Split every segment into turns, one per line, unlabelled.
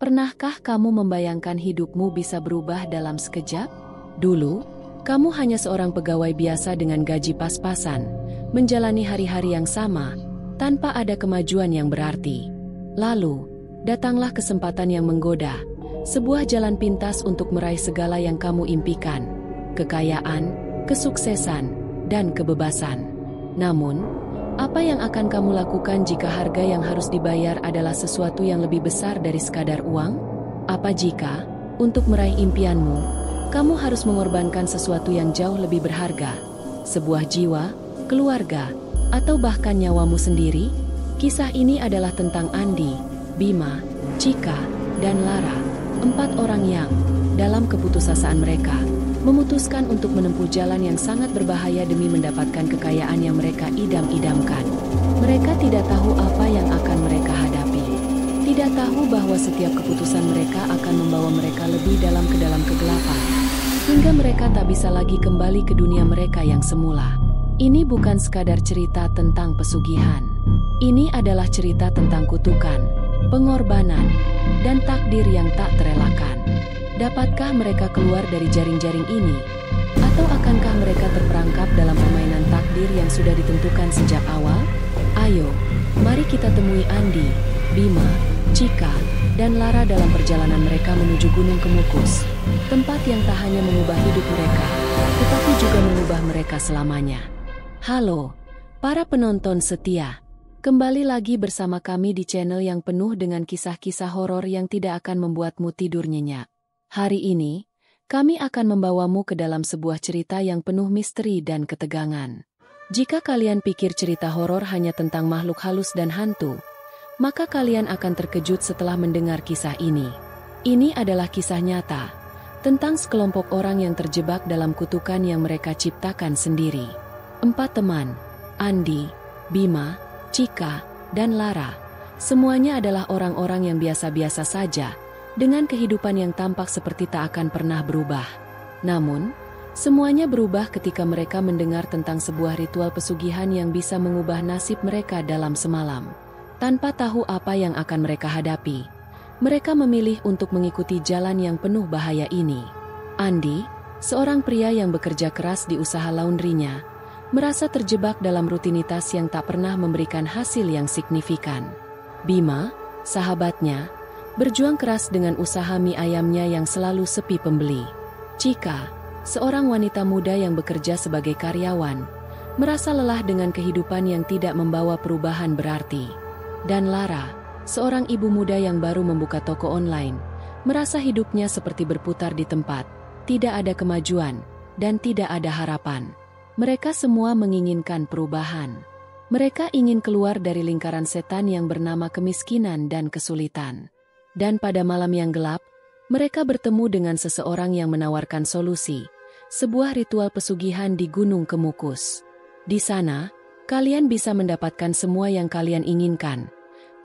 Pernahkah kamu membayangkan hidupmu bisa berubah dalam sekejap? Dulu, kamu hanya seorang pegawai biasa dengan gaji pas-pasan, menjalani hari-hari yang sama, tanpa ada kemajuan yang berarti. Lalu, datanglah kesempatan yang menggoda, sebuah jalan pintas untuk meraih segala yang kamu impikan, kekayaan, kesuksesan, dan kebebasan. Namun, apa yang akan kamu lakukan jika harga yang harus dibayar adalah sesuatu yang lebih besar dari sekadar uang? Apa jika, untuk meraih impianmu, kamu harus mengorbankan sesuatu yang jauh lebih berharga? Sebuah jiwa, keluarga, atau bahkan nyawamu sendiri? Kisah ini adalah tentang Andi, Bima, Chika, dan Lara, 4 orang yang, dalam keputusasaan mereka, memutuskan untuk menempuh jalan yang sangat berbahaya demi mendapatkan kekayaan yang mereka idam-idamkan. Mereka tidak tahu apa yang akan mereka hadapi. Tidak tahu bahwa setiap keputusan mereka akan membawa mereka lebih dalam ke dalam kegelapan, hingga mereka tak bisa lagi kembali ke dunia mereka yang semula. Ini bukan sekadar cerita tentang pesugihan. Ini adalah cerita tentang kutukan, pengorbanan, dan takdir yang tak terelakkan. Dapatkah mereka keluar dari jaring-jaring ini? Atau akankah mereka terperangkap dalam permainan takdir yang sudah ditentukan sejak awal? Ayo, mari kita temui Andi, Bima, Chika, dan Lara dalam perjalanan mereka menuju Gunung Kemukus, tempat yang tak hanya mengubah hidup mereka, tetapi juga mengubah mereka selamanya. Halo, para penonton setia. Kembali lagi bersama kami di channel yang penuh dengan kisah-kisah horor yang tidak akan membuatmu tidur nyenyak. Hari ini, kami akan membawamu ke dalam sebuah cerita yang penuh misteri dan ketegangan. Jika kalian pikir cerita horor hanya tentang makhluk halus dan hantu, maka kalian akan terkejut setelah mendengar kisah ini. Ini adalah kisah nyata, tentang sekelompok orang yang terjebak dalam kutukan yang mereka ciptakan sendiri. 4 teman, Andi, Bima, Chika, dan Lara, semuanya adalah orang-orang yang biasa-biasa saja, dengan kehidupan yang tampak seperti tak akan pernah berubah. Namun, semuanya berubah ketika mereka mendengar tentang sebuah ritual pesugihan yang bisa mengubah nasib mereka dalam semalam. Tanpa tahu apa yang akan mereka hadapi, mereka memilih untuk mengikuti jalan yang penuh bahaya ini. Andi, seorang pria yang bekerja keras di usaha laundrynya, merasa terjebak dalam rutinitas yang tak pernah memberikan hasil yang signifikan. Bima, sahabatnya, berjuang keras dengan usaha mie ayamnya yang selalu sepi pembeli. Chika, seorang wanita muda yang bekerja sebagai karyawan, merasa lelah dengan kehidupan yang tidak membawa perubahan berarti. Dan Lara, seorang ibu muda yang baru membuka toko online, merasa hidupnya seperti berputar di tempat, tidak ada kemajuan, dan tidak ada harapan. Mereka semua menginginkan perubahan. Mereka ingin keluar dari lingkaran setan yang bernama kemiskinan dan kesulitan. Dan pada malam yang gelap, mereka bertemu dengan seseorang yang menawarkan solusi, sebuah ritual pesugihan di Gunung Kemukus. Di sana, kalian bisa mendapatkan semua yang kalian inginkan,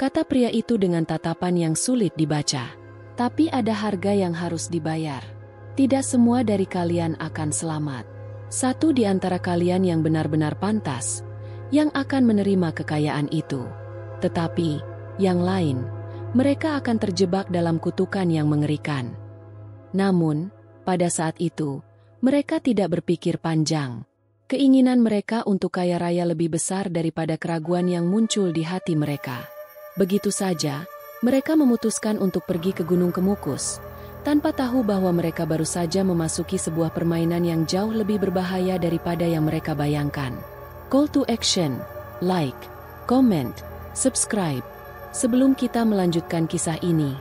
kata pria itu dengan tatapan yang sulit dibaca. Tapi ada harga yang harus dibayar. Tidak semua dari kalian akan selamat. Satu di antara kalian yang benar-benar pantas, yang akan menerima kekayaan itu. Tetapi, yang lain, mereka akan terjebak dalam kutukan yang mengerikan. Namun, pada saat itu, mereka tidak berpikir panjang. Keinginan mereka untuk kaya raya lebih besar daripada keraguan yang muncul di hati mereka. Begitu saja, mereka memutuskan untuk pergi ke Gunung Kemukus, tanpa tahu bahwa mereka baru saja memasuki sebuah permainan yang jauh lebih berbahaya daripada yang mereka bayangkan. Call to action, like, comment, subscribe. Sebelum kita melanjutkan kisah ini,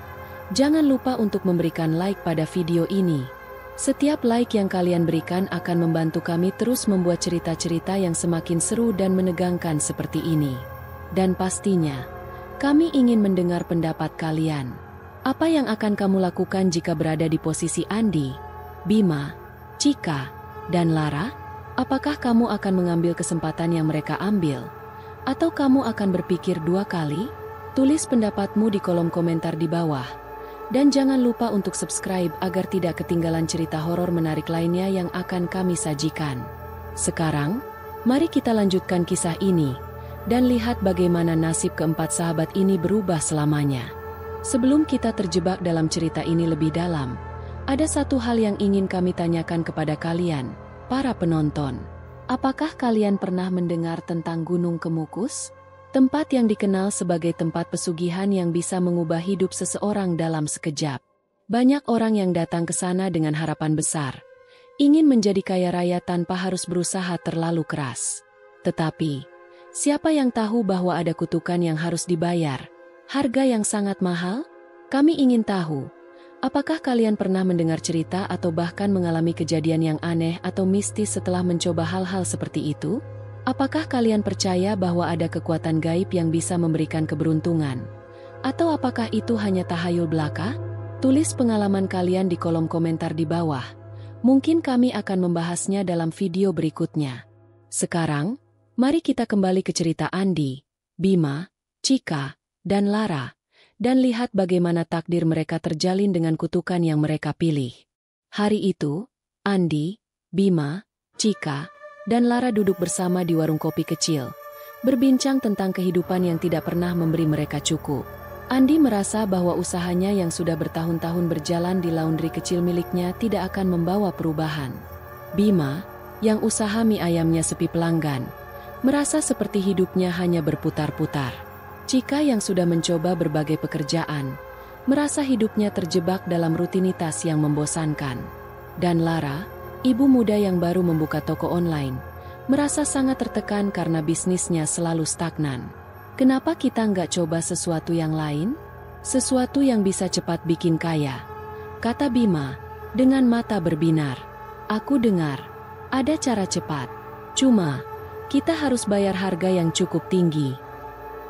jangan lupa untuk memberikan like pada video ini. Setiap like yang kalian berikan akan membantu kami terus membuat cerita-cerita yang semakin seru dan menegangkan seperti ini. Dan pastinya, kami ingin mendengar pendapat kalian. Apa yang akan kamu lakukan jika berada di posisi Andi, Bima, Chika, dan Lara? Apakah kamu akan mengambil kesempatan yang mereka ambil? Atau kamu akan berpikir 2 kali? Tulis pendapatmu di kolom komentar di bawah. Dan jangan lupa untuk subscribe agar tidak ketinggalan cerita horor menarik lainnya yang akan kami sajikan. Sekarang, mari kita lanjutkan kisah ini, dan lihat bagaimana nasib keempat sahabat ini berubah selamanya. Sebelum kita terjebak dalam cerita ini lebih dalam, ada satu hal yang ingin kami tanyakan kepada kalian, para penonton. Apakah kalian pernah mendengar tentang Gunung Kemukus? Tempat yang dikenal sebagai tempat pesugihan yang bisa mengubah hidup seseorang dalam sekejap. Banyak orang yang datang ke sana dengan harapan besar, ingin menjadi kaya raya tanpa harus berusaha terlalu keras. Tetapi, siapa yang tahu bahwa ada kutukan yang harus dibayar? Harga yang sangat mahal? Kami ingin tahu, apakah kalian pernah mendengar cerita atau bahkan mengalami kejadian yang aneh atau mistis setelah mencoba hal-hal seperti itu? Apakah kalian percaya bahwa ada kekuatan gaib yang bisa memberikan keberuntungan? Atau apakah itu hanya tahayul belaka? Tulis pengalaman kalian di kolom komentar di bawah. Mungkin kami akan membahasnya dalam video berikutnya. Sekarang, mari kita kembali ke cerita Andi, Bima, Chika, dan Lara, dan lihat bagaimana takdir mereka terjalin dengan kutukan yang mereka pilih. Hari itu, Andi, Bima, Chika, dan Lara duduk bersama di warung kopi kecil, berbincang tentang kehidupan yang tidak pernah memberi mereka cukup. Andi merasa bahwa usahanya yang sudah bertahun-tahun berjalan di laundry kecil miliknya tidak akan membawa perubahan. Bima, yang usaha mie ayamnya sepi pelanggan, merasa seperti hidupnya hanya berputar-putar. Chika yang sudah mencoba berbagai pekerjaan, merasa hidupnya terjebak dalam rutinitas yang membosankan. Dan Lara, ibu muda yang baru membuka toko online, merasa sangat tertekan karena bisnisnya selalu stagnan. Kenapa kita nggak coba sesuatu yang lain? Sesuatu yang bisa cepat bikin kaya, kata Bima, dengan mata berbinar. Aku dengar, ada cara cepat. Cuma, kita harus bayar harga yang cukup tinggi.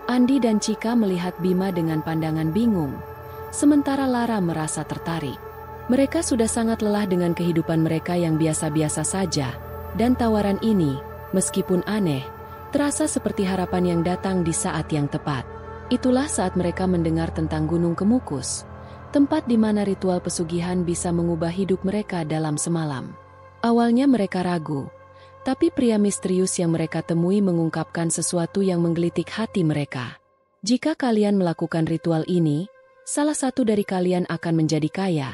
Andi dan Chika melihat Bima dengan pandangan bingung, sementara Lara merasa tertarik. Mereka sudah sangat lelah dengan kehidupan mereka yang biasa-biasa saja, dan tawaran ini, meskipun aneh, terasa seperti harapan yang datang di saat yang tepat. Itulah saat mereka mendengar tentang Gunung Kemukus, tempat di mana ritual pesugihan bisa mengubah hidup mereka dalam semalam. Awalnya mereka ragu, tapi pria misterius yang mereka temui mengungkapkan sesuatu yang menggelitik hati mereka. Jika kalian melakukan ritual ini, salah satu dari kalian akan menjadi kaya,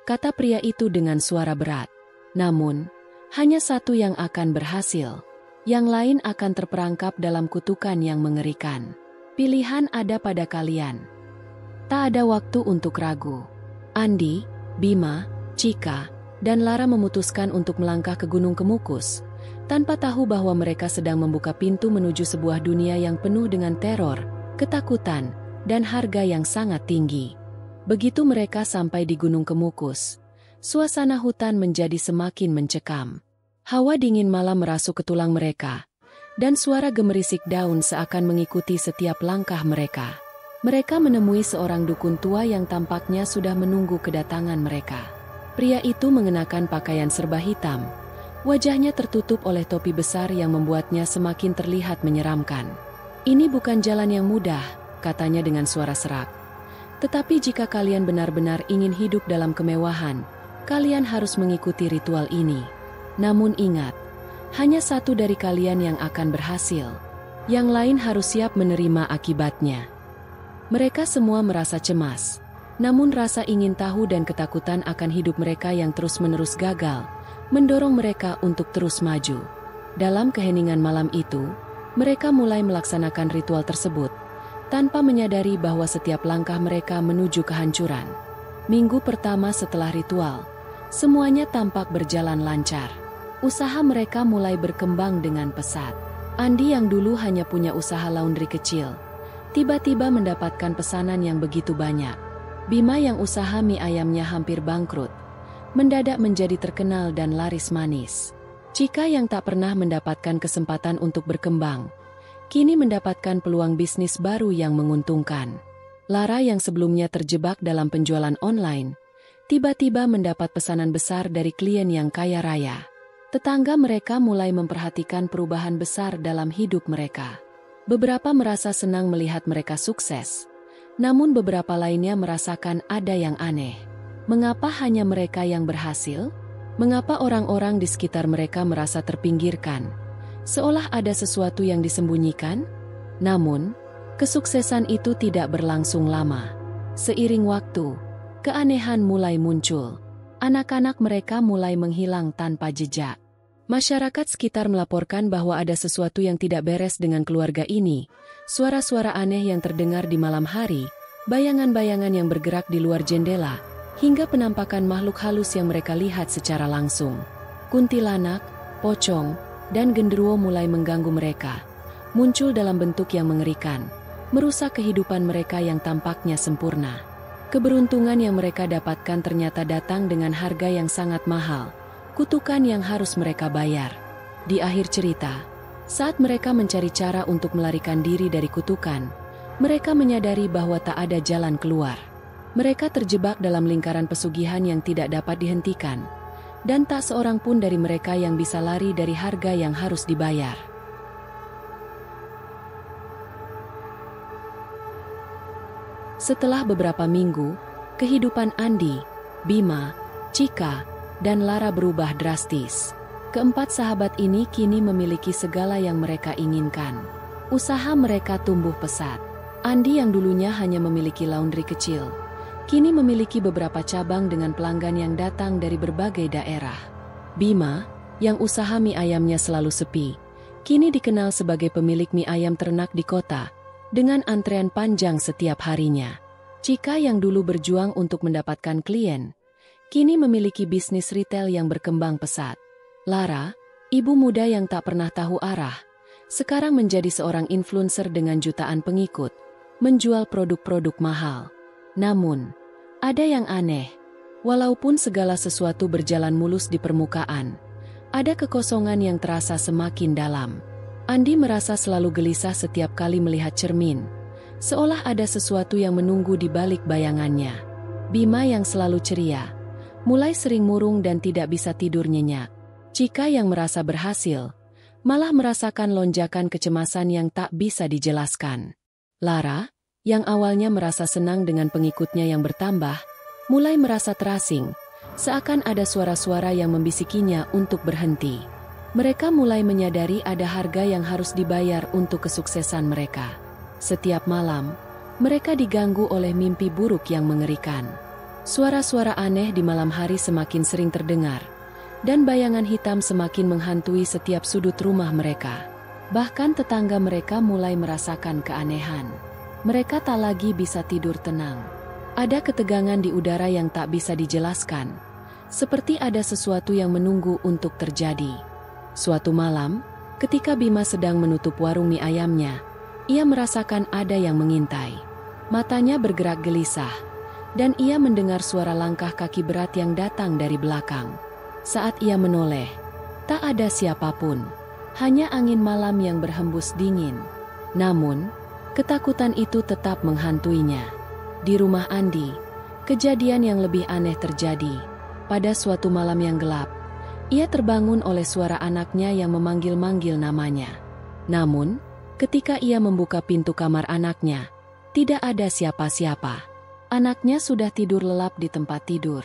kata pria itu dengan suara berat. Namun, hanya satu yang akan berhasil. Yang lain akan terperangkap dalam kutukan yang mengerikan. Pilihan ada pada kalian. Tak ada waktu untuk ragu. Andi, Bima, Chika, dan Lara memutuskan untuk melangkah ke Gunung Kemukus, tanpa tahu bahwa mereka sedang membuka pintu menuju sebuah dunia yang penuh dengan teror, ketakutan, dan harga yang sangat tinggi. Begitu mereka sampai di Gunung Kemukus, suasana hutan menjadi semakin mencekam. Hawa dingin malam merasuk ke tulang mereka, dan suara gemerisik daun seakan mengikuti setiap langkah mereka. Mereka menemui seorang dukun tua yang tampaknya sudah menunggu kedatangan mereka. Pria itu mengenakan pakaian serba hitam. Wajahnya tertutup oleh topi besar yang membuatnya semakin terlihat menyeramkan. Ini bukan jalan yang mudah, katanya dengan suara serak. Tetapi jika kalian benar-benar ingin hidup dalam kemewahan, kalian harus mengikuti ritual ini. Namun ingat, hanya satu dari kalian yang akan berhasil. Yang lain harus siap menerima akibatnya. Mereka semua merasa cemas. Namun rasa ingin tahu dan ketakutan akan hidup mereka yang terus-menerus gagal mendorong mereka untuk terus maju. Dalam keheningan malam itu, mereka mulai melaksanakan ritual tersebut, tanpa menyadari bahwa setiap langkah mereka menuju kehancuran. Minggu pertama setelah ritual, semuanya tampak berjalan lancar. Usaha mereka mulai berkembang dengan pesat. Andi yang dulu hanya punya usaha laundry kecil, tiba-tiba mendapatkan pesanan yang begitu banyak. Bima yang usaha mie ayamnya hampir bangkrut, mendadak menjadi terkenal dan laris manis. Chika yang tak pernah mendapatkan kesempatan untuk berkembang, kini mendapatkan peluang bisnis baru yang menguntungkan. Lara yang sebelumnya terjebak dalam penjualan online, tiba-tiba mendapat pesanan besar dari klien yang kaya raya. Tetangga mereka mulai memperhatikan perubahan besar dalam hidup mereka. Beberapa merasa senang melihat mereka sukses, namun beberapa lainnya merasakan ada yang aneh. Mengapa hanya mereka yang berhasil? Mengapa orang-orang di sekitar mereka merasa terpinggirkan? Seolah ada sesuatu yang disembunyikan? Namun, kesuksesan itu tidak berlangsung lama. Seiring waktu, keanehan mulai muncul. Anak-anak mereka mulai menghilang tanpa jejak. Masyarakat sekitar melaporkan bahwa ada sesuatu yang tidak beres dengan keluarga ini. Suara-suara aneh yang terdengar di malam hari, bayangan-bayangan yang bergerak di luar jendela, hingga penampakan makhluk halus yang mereka lihat secara langsung. Kuntilanak, pocong, dan genderuwo mulai mengganggu mereka. Muncul dalam bentuk yang mengerikan, merusak kehidupan mereka yang tampaknya sempurna. Keberuntungan yang mereka dapatkan ternyata datang dengan harga yang sangat mahal. Kutukan yang harus mereka bayar. Di akhir cerita, saat mereka mencari cara untuk melarikan diri dari kutukan, mereka menyadari bahwa tak ada jalan keluar. Mereka terjebak dalam lingkaran pesugihan yang tidak dapat dihentikan, dan tak seorang pun dari mereka yang bisa lari dari harga yang harus dibayar. Setelah beberapa minggu, kehidupan Andi, Bima, Chika, dan Lara berubah drastis. Keempat sahabat ini kini memiliki segala yang mereka inginkan. Usaha mereka tumbuh pesat. Andi yang dulunya hanya memiliki laundry kecil, kini memiliki beberapa cabang dengan pelanggan yang datang dari berbagai daerah. Bima, yang usaha mie ayamnya selalu sepi, kini dikenal sebagai pemilik mie ayam ternak di kota, dengan antrean panjang setiap harinya. Chika yang dulu berjuang untuk mendapatkan klien, kini memiliki bisnis retail yang berkembang pesat. Lara, ibu muda yang tak pernah tahu arah, sekarang menjadi seorang influencer dengan jutaan pengikut, menjual produk-produk mahal. Namun, ada yang aneh. Walaupun segala sesuatu berjalan mulus di permukaan, ada kekosongan yang terasa semakin dalam. Andi merasa selalu gelisah setiap kali melihat cermin, seolah ada sesuatu yang menunggu di balik bayangannya. Bima yang selalu ceria, mulai sering murung dan tidak bisa tidur nyenyak. Chika yang merasa berhasil, malah merasakan lonjakan kecemasan yang tak bisa dijelaskan. Lara, yang awalnya merasa senang dengan pengikutnya yang bertambah, mulai merasa terasing, seakan ada suara-suara yang membisikinya untuk berhenti. Mereka mulai menyadari ada harga yang harus dibayar untuk kesuksesan mereka. Setiap malam, mereka diganggu oleh mimpi buruk yang mengerikan. Suara-suara aneh di malam hari semakin sering terdengar, dan bayangan hitam semakin menghantui setiap sudut rumah mereka. Bahkan tetangga mereka mulai merasakan keanehan. Mereka tak lagi bisa tidur tenang. Ada ketegangan di udara yang tak bisa dijelaskan, seperti ada sesuatu yang menunggu untuk terjadi. Suatu malam, ketika Bima sedang menutup warung mie ayamnya, ia merasakan ada yang mengintai. Matanya bergerak gelisah, dan ia mendengar suara langkah kaki berat yang datang dari belakang. Saat ia menoleh, tak ada siapapun, hanya angin malam yang berhembus dingin. Namun, ketakutan itu tetap menghantuinya. Di rumah Andi, kejadian yang lebih aneh terjadi. Pada suatu malam yang gelap, ia terbangun oleh suara anaknya yang memanggil-manggil namanya. Namun, ketika ia membuka pintu kamar anaknya, tidak ada siapa-siapa. Anaknya sudah tidur lelap di tempat tidur.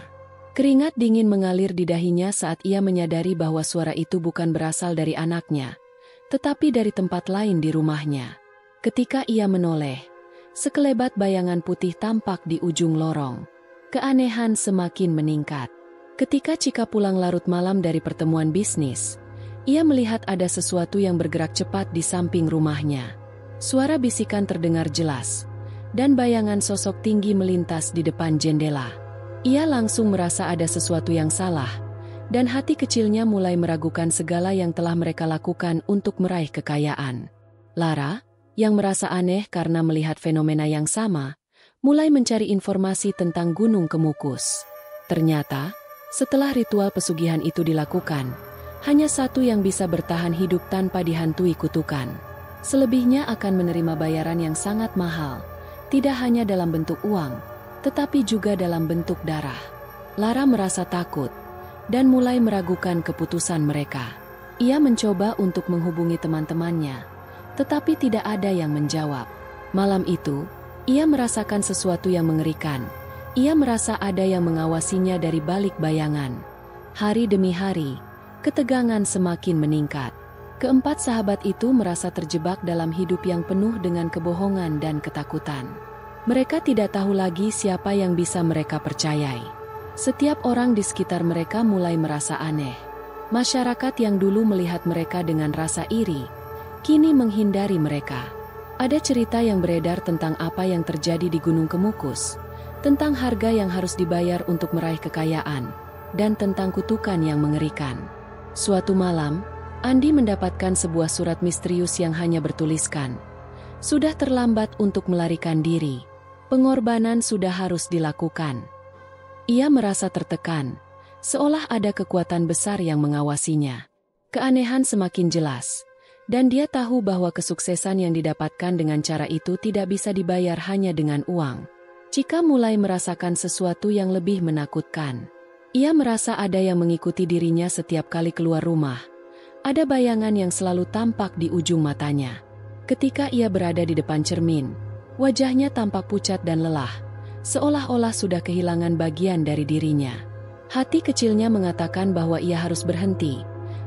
Keringat dingin mengalir di dahinya saat ia menyadari bahwa suara itu bukan berasal dari anaknya, tetapi dari tempat lain di rumahnya. Ketika ia menoleh, sekelebat bayangan putih tampak di ujung lorong. Keanehan semakin meningkat. Ketika Chika pulang larut malam dari pertemuan bisnis, ia melihat ada sesuatu yang bergerak cepat di samping rumahnya. Suara bisikan terdengar jelas, dan bayangan sosok tinggi melintas di depan jendela. Ia langsung merasa ada sesuatu yang salah, dan hati kecilnya mulai meragukan segala yang telah mereka lakukan untuk meraih kekayaan. Lara, yang merasa aneh karena melihat fenomena yang sama, mulai mencari informasi tentang Gunung Kemukus. Ternyata, setelah ritual pesugihan itu dilakukan, hanya satu yang bisa bertahan hidup tanpa dihantui kutukan. Selebihnya akan menerima bayaran yang sangat mahal, tidak hanya dalam bentuk uang, tetapi juga dalam bentuk darah. Lara merasa takut, dan mulai meragukan keputusan mereka. Ia mencoba untuk menghubungi teman-temannya, tetapi tidak ada yang menjawab. Malam itu, ia merasakan sesuatu yang mengerikan. Ia merasa ada yang mengawasinya dari balik bayangan. Hari demi hari, ketegangan semakin meningkat. Keempat sahabat itu merasa terjebak dalam hidup yang penuh dengan kebohongan dan ketakutan. Mereka tidak tahu lagi siapa yang bisa mereka percayai. Setiap orang di sekitar mereka mulai merasa aneh. Masyarakat yang dulu melihat mereka dengan rasa iri, kini menghindari mereka. Ada cerita yang beredar tentang apa yang terjadi di Gunung Kemukus, tentang harga yang harus dibayar untuk meraih kekayaan, dan tentang kutukan yang mengerikan. Suatu malam, Andi mendapatkan sebuah surat misterius yang hanya bertuliskan, "Sudah terlambat untuk melarikan diri. Pengorbanan sudah harus dilakukan." Ia merasa tertekan, seolah ada kekuatan besar yang mengawasinya. Keanehan semakin jelas, dan dia tahu bahwa kesuksesan yang didapatkan dengan cara itu tidak bisa dibayar hanya dengan uang. Cika mulai merasakan sesuatu yang lebih menakutkan. Ia merasa ada yang mengikuti dirinya setiap kali keluar rumah. Ada bayangan yang selalu tampak di ujung matanya. Ketika ia berada di depan cermin, wajahnya tampak pucat dan lelah, seolah-olah sudah kehilangan bagian dari dirinya. Hati kecilnya mengatakan bahwa ia harus berhenti,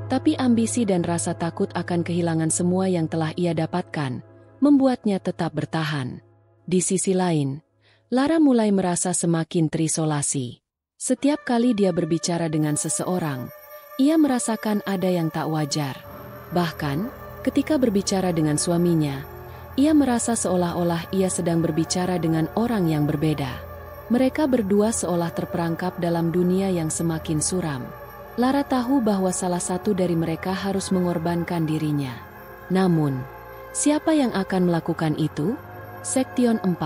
tapi ambisi dan rasa takut akan kehilangan semua yang telah ia dapatkan membuatnya tetap bertahan. Di sisi lain, Lara mulai merasa semakin terisolasi. Setiap kali dia berbicara dengan seseorang, ia merasakan ada yang tak wajar. Bahkan, ketika berbicara dengan suaminya, ia merasa seolah-olah ia sedang berbicara dengan orang yang berbeda. Mereka berdua seolah terperangkap dalam dunia yang semakin suram. Lara tahu bahwa salah satu dari mereka harus mengorbankan dirinya. Namun, siapa yang akan melakukan itu? Sektion 4.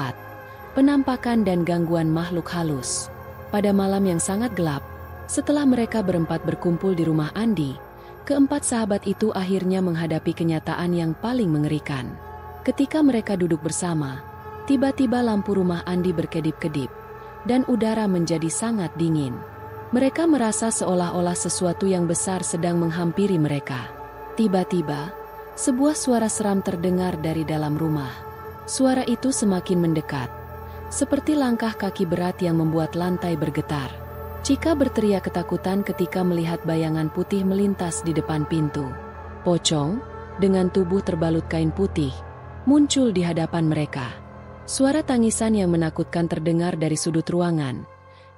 Penampakan dan gangguan makhluk halus. Pada malam yang sangat gelap, setelah mereka berempat berkumpul di rumah Andi, keempat sahabat itu akhirnya menghadapi kenyataan yang paling mengerikan. Ketika mereka duduk bersama, tiba-tiba lampu rumah Andi berkedip-kedip, dan udara menjadi sangat dingin. Mereka merasa seolah-olah sesuatu yang besar sedang menghampiri mereka. Tiba-tiba, sebuah suara seram terdengar dari dalam rumah. Suara itu semakin mendekat, seperti langkah kaki berat yang membuat lantai bergetar. Cika berteriak ketakutan ketika melihat bayangan putih melintas di depan pintu. Pocong, dengan tubuh terbalut kain putih, muncul di hadapan mereka. Suara tangisan yang menakutkan terdengar dari sudut ruangan,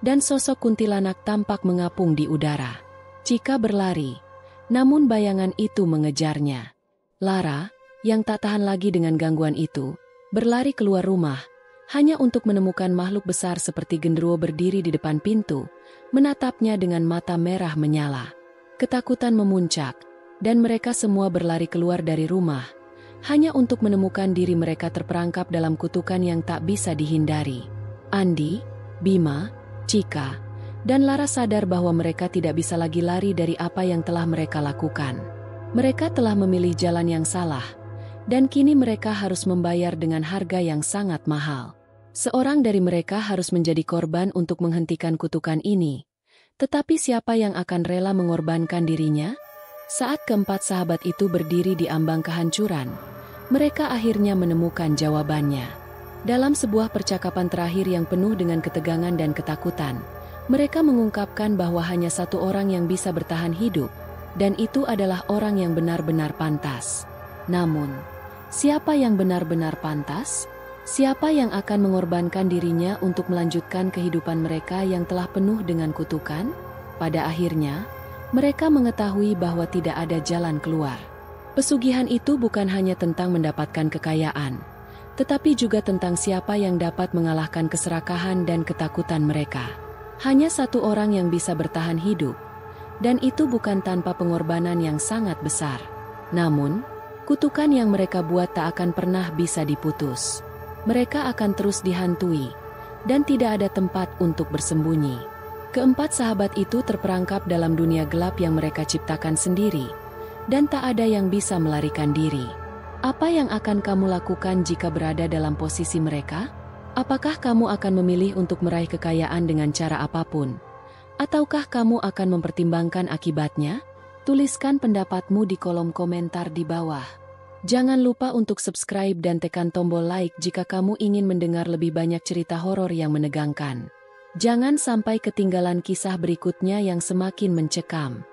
dan sosok kuntilanak tampak mengapung di udara. Cika berlari, namun bayangan itu mengejarnya. Lara, yang tak tahan lagi dengan gangguan itu, berlari keluar rumah, hanya untuk menemukan makhluk besar seperti genderuwo berdiri di depan pintu, menatapnya dengan mata merah menyala. Ketakutan memuncak, dan mereka semua berlari keluar dari rumah, hanya untuk menemukan diri mereka terperangkap dalam kutukan yang tak bisa dihindari. Andi, Bima, Cika, dan Lara sadar bahwa mereka tidak bisa lagi lari dari apa yang telah mereka lakukan. Mereka telah memilih jalan yang salah, dan kini mereka harus membayar dengan harga yang sangat mahal. Seorang dari mereka harus menjadi korban untuk menghentikan kutukan ini. Tetapi siapa yang akan rela mengorbankan dirinya? Saat keempat sahabat itu berdiri di ambang kehancuran, mereka akhirnya menemukan jawabannya. Dalam sebuah percakapan terakhir yang penuh dengan ketegangan dan ketakutan, mereka mengungkapkan bahwa hanya satu orang yang bisa bertahan hidup, dan itu adalah orang yang benar-benar pantas. Namun, siapa yang benar-benar pantas? Siapa yang akan mengorbankan dirinya untuk melanjutkan kehidupan mereka yang telah penuh dengan kutukan? Pada akhirnya, mereka mengetahui bahwa tidak ada jalan keluar. Pesugihan itu bukan hanya tentang mendapatkan kekayaan, tetapi juga tentang siapa yang dapat mengalahkan keserakahan dan ketakutan mereka. Hanya satu orang yang bisa bertahan hidup, dan itu bukan tanpa pengorbanan yang sangat besar. Namun, kutukan yang mereka buat tak akan pernah bisa diputus. Mereka akan terus dihantui, dan tidak ada tempat untuk bersembunyi. Keempat sahabat itu terperangkap dalam dunia gelap yang mereka ciptakan sendiri, dan tak ada yang bisa melarikan diri. Apa yang akan kamu lakukan jika berada dalam posisi mereka? Apakah kamu akan memilih untuk meraih kekayaan dengan cara apapun? Ataukah kamu akan mempertimbangkan akibatnya? Tuliskan pendapatmu di kolom komentar di bawah. Jangan lupa untuk subscribe dan tekan tombol like jika kamu ingin mendengar lebih banyak cerita horor yang menegangkan. Jangan sampai ketinggalan kisah berikutnya yang semakin mencekam.